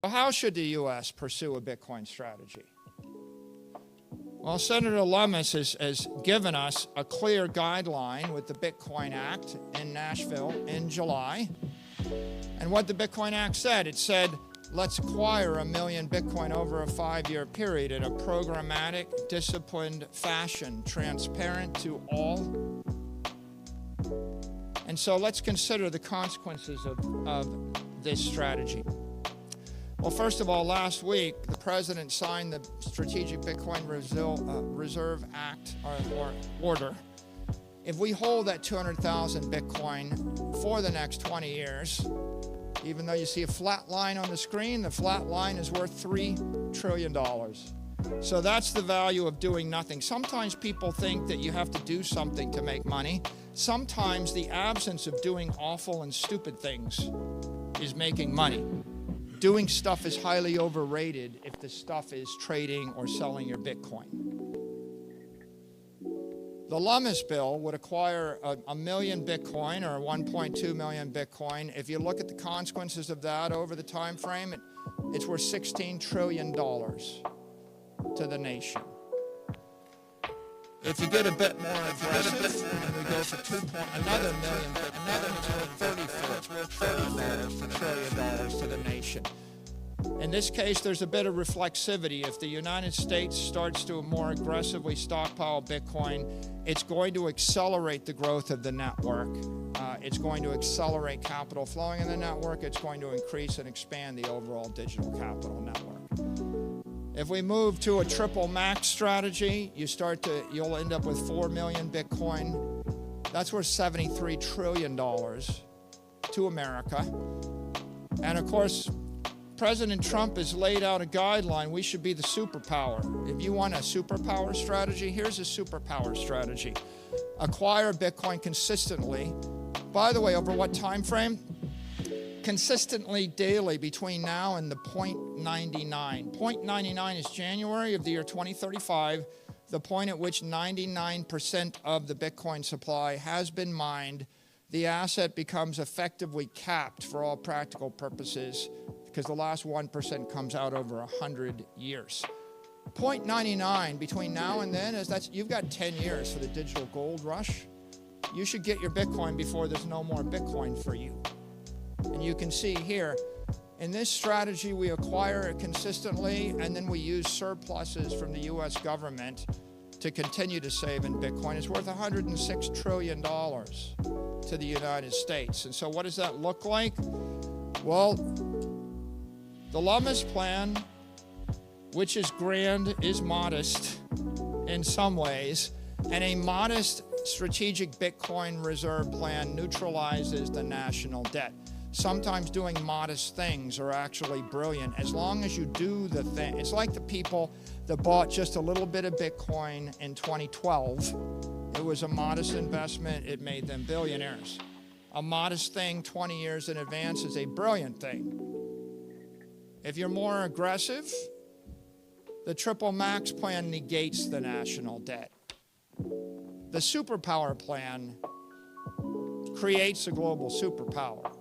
How should the U.S. pursue a Bitcoin strategy? Well, Senator Lummis has given us a clear guideline with the Bitcoin Act in Nashville in July. And what the Bitcoin Act said, it said, let's acquire 1 million Bitcoin over a 5-year period in a programmatic, disciplined fashion, transparent to all. And so let's consider the consequences of this strategy. Well, first of all, last week, the president signed the Strategic Bitcoin Reserve Act or order. If we hold that 200,000 Bitcoin for the next 20 years, even though you see a flat line on the screen, the flat line is worth $3 trillion. So that's the value of doing nothing. Sometimes people think that you have to do something to make money. Sometimes the absence of doing awful and stupid things is making money. Doing stuff is highly overrated if the stuff is trading or selling your Bitcoin. The Lummis bill would acquire 1 million Bitcoin or 1.2 million Bitcoin. If you look at the consequences of that over the time frame, it's worth $16 trillion to the nation. If you get a bit more aggressive, and we go for another million, $34 trillion to the nation. In this case, there's a bit of reflexivity. If the United States starts to more aggressively stockpile Bitcoin, it's going to accelerate the growth of the network. It's going to accelerate capital flowing in the network. It's going to increase and expand the overall digital capital network. If we move to a triple max strategy, you'll end up with 4 million Bitcoin. That's worth $73 trillion to America. And of course, President Trump has laid out a guideline. We should be the superpower. If you want a superpower strategy, here's a superpower strategy. Acquire Bitcoin consistently. By the way, over what time frame? Consistently daily between now and the 0.99. 0.99 is January of the year 2035, the point at which 99% of the Bitcoin supply has been mined. The asset becomes effectively capped for all practical purposes because the last 1% comes out over 100 years. 0.99 between now and then, you've got 10 years for the digital gold rush. You should get your Bitcoin before there's no more Bitcoin for you. And you can see here, in this strategy, we acquire it consistently, and then we use surpluses from the U.S. government to continue to save in Bitcoin. It's worth $106 trillion to the United States. And so what does that look like? Well, the Lummis plan, which is grand, is modest in some ways, and a modest strategic Bitcoin reserve plan neutralizes the national debt. Sometimes doing modest things are actually brilliant as long as you do the thing. It's like the people that bought just a little bit of Bitcoin in 2012. It was a modest investment. It made them billionaires. A modest thing 20 years in advance is a brilliant thing. If you're more aggressive, the triple max plan negates the national debt. The superpower plan creates a global superpower.